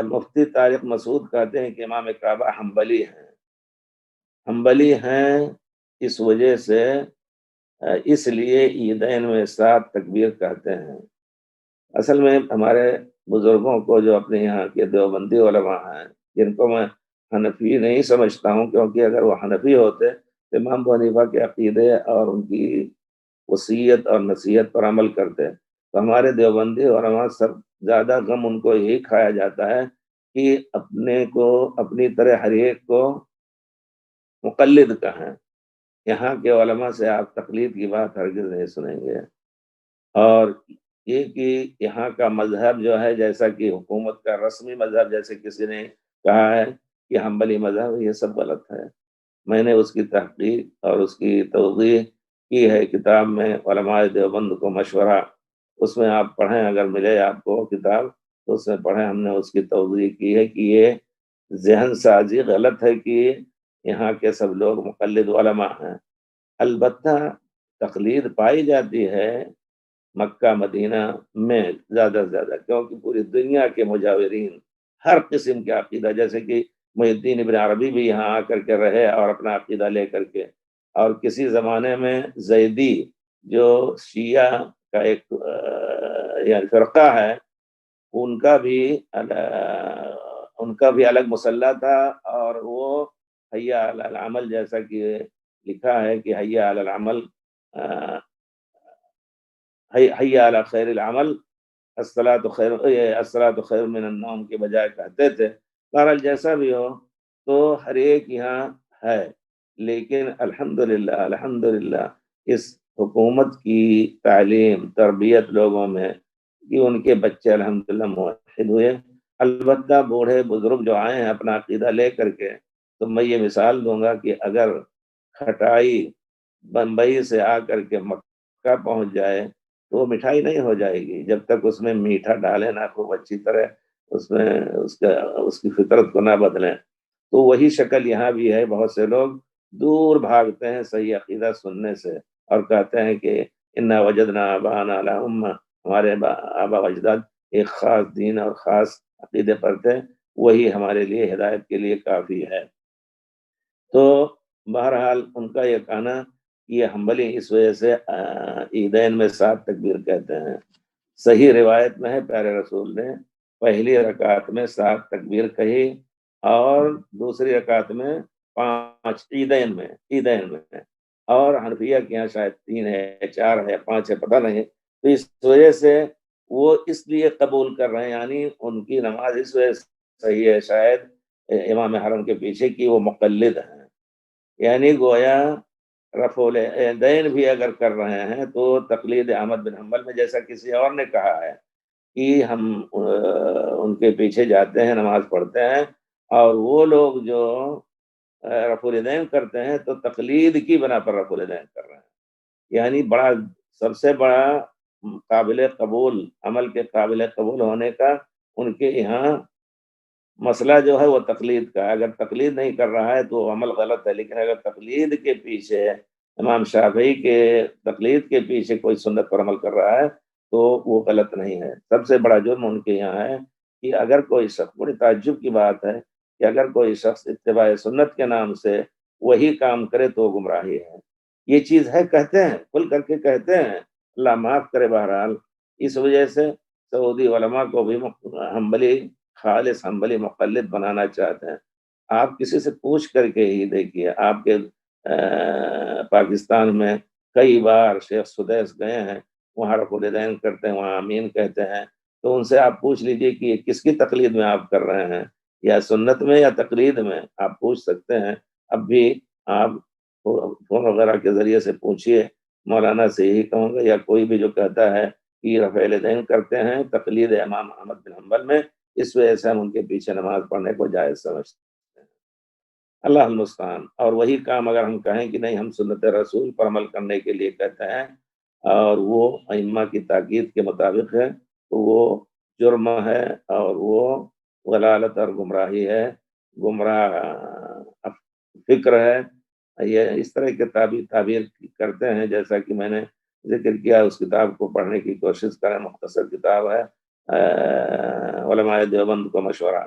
مفتی طارق مسعود کہتے ہیں کہ امام کعبہ حنبلی ہیں اس وجہ سے اس لیے عیدین میں 7 تکبیر کہتے ہیں۔ اصل میں ہمارے بزرگوں کو جو اپنے یہاں کے دیوبندی علماء ہیں، جن کو میں حنفی نہیں سمجھتا ہوں، کیونکہ اگر وہ حنفی ہوتے تو امام ابو حنیفہ کے عقیدے اور ان کی وصیت اور نصیحت پر عمل کرتے، تو ہمارے دیوبندی علماء سب زیادہ غم ان کو یہی کھایا جاتا ہے کہ اپنے کو اپنی طرح ہر ایک کو مقلد کہیں۔ یہاں کے علماء سے آپ تقلید کی بات ہرگز نہیں سنیں گے، اور یہ کہ یہاں کا مذہب جو ہے، جیسا کہ حکومت کا رسمی مذہب جیسے کسی نے کہا ہے کہ حنبلی مذہب، یہ سب غلط ہے۔ میں نے اس کی تحقیق اور اس کی توضیح کی ہے کتاب میں، علماء دیوبند کو مشورہ، اس میں آپ پڑھیں، اگر ملے آپ کو کتاب تو اس میں پڑھیں، ہم نے اس کی توضیح کی ہے کہ یہ ذہن سازی غلط ہے کہ یہاں کے سب لوگ مقلد علماء ہیں۔ البتہ تقلید پائی جاتی ہے مکہ مدینہ میں زیادہ سے زیادہ، کیونکہ پوری دنیا کے مجاورین ہر قسم کے عقیدہ، جیسے کہ محی الدین ابن عربی بھی یہاں آ کر کے رہے اور اپنا عقیدہ لے کر کے، اور کسی زمانے میں زیدی جو شیعہ کا ایک یعنی فرقہ ہے، ان کا بھی الگ مسلح تھا، اور وہ حیا علی العمل، جیسا کہ لکھا ہے کہ حیا علی العمل حیا علی خیر العمل الصلاۃ خیر من النوم کے بجائے کہتے تھے۔ بہرحال جیسا بھی ہو، تو ہر ایک یہاں ہے، لیکن الحمدللہ اس حکومت کی تعلیم تربیت لوگوں میں کہ ان کے بچے الحمدللہ موحد ہوئے۔ البتہ بوڑھے بزرگ جو آئے ہیں اپنا عقیدہ لے کر کے، تو میں یہ مثال دوں گا کہ اگر کھٹائی بمبئی سے آ کر کے مکہ پہنچ جائے تو وہ مٹھائی نہیں ہو جائے گی جب تک اس میں میٹھا ڈالے نہ خوب اچھی طرح، اس کی فطرت کو نہ بدلیں۔ تو وہی شکل یہاں بھی ہے، بہت سے لوگ دور بھاگتے ہیں صحیح عقیدہ سننے سے، اور کہتے ہیں کہ انا وجدنا آباءنا علی امہ، ہمارے آبا و اجداد ایک خاص دین اور خاص عقیدے پر تھے، وہی ہمارے لیے ہدایت کے لیے کافی ہے۔ تو بہرحال ان کا یہ کہنا، یہ حنبلی اس وجہ سے عیدین میں 7 تکبیر کہتے ہیں۔ صحیح روایت میں ہے پیارے رسول نے پہلی رکعت میں 7 تکبیر کہی، اور دوسری رکعت میں 5 عیدین میں، اور حنفیہ کے یہاں شاید 3 ہے 4 ہے 5 ہے، پتہ نہیں۔ تو اس وجہ سے وہ اس لیے قبول کر رہے ہیں، یعنی ان کی نماز اس وجہ سے صحیح ہے شاید امام حرم کے پیچھے کی وہ مقلد ہیں، یعنی گویا رفع الیدین بھی اگر کر رہے ہیں تو تقلید احمد بن حنبل میں، جیسا کسی اور نے کہا ہے کہ ہم ان کے پیچھے جاتے ہیں نماز پڑھتے ہیں، اور وہ لوگ جو رفع الیدین کرتے ہیں تو تقلید کی بنا پر رفع الیدین کر رہے ہیں، یعنی سب سے بڑا قابل قبول عمل کے قابل قبول ہونے کا ان کے یہاں مسئلہ جو ہے وہ تقلید کا ہے۔ اگر تقلید نہیں کر رہا ہے تو وہ عمل غلط ہے، لیکن اگر تقلید کے پیچھے امام شافعی کے تقلید کے پیچھے کوئی سنت پر عمل کر رہا ہے تو وہ غلط نہیں ہے۔ سب سے بڑا جرم ان کے یہاں ہے کہ اگر کوئی شخص، بڑی تعجب کی بات ہے کہ اگر کوئی شخص اتباع سنت کے نام سے وہی کام کرے تو وہ گمراہی ہے۔ یہ چیز ہے، کہتے ہیں کھل کر کے کہتے ہیں، اللہ معاف کرے۔ بہرحال اس وجہ سے سعودی علماء کو بھی خالص حنبلی مقلد بنانا چاہتے ہیں۔ آپ کسی سے پوچھ کر کے ہی دیکھیے، آپ کے پاکستان میں کئی بار شیخ سدیس گئے ہیں، وہاں رفع الیدین کرتے ہیں، وہاں آمین کہتے ہیں، تو ان سے آپ پوچھ لیجئے کہ یہ کس کی تقلید میں آپ کر رہے ہیں، یا سنت میں یا تقلید میں، آپ پوچھ سکتے ہیں۔ اب بھی آپ فون وغیرہ کے ذریعے سے پوچھئے، مولانا سے یہی کہوں گا، یا کوئی بھی جو کہتا ہے کہ رفع الیدین کرتے ہیں تقلید امام احمد بن حنبل میں، اس وجہ سے ہم ان کے پیچھے نماز پڑھنے کو جائز سمجھتے ہیں۔ اللہ المستعان۔ اور وہی کام اگر ہم کہیں کہ نہیں، ہم سنت رسول پر عمل کرنے کے لیے کہتے ہیں اور وہ ائمہ کی تاکید کے مطابق ہے، تو وہ جرم ہے، اور وہ غلالت اور گمراہی ہے، گمراہ فکر ہے۔ یہ اس طرح کے تعبیر کرتے ہیں، جیسا کہ میں نے ذکر کیا، اس کتاب کو پڑھنے کی کوشش کریں، مختصر کتاب ہے، علماء دیوبند کو مشورہ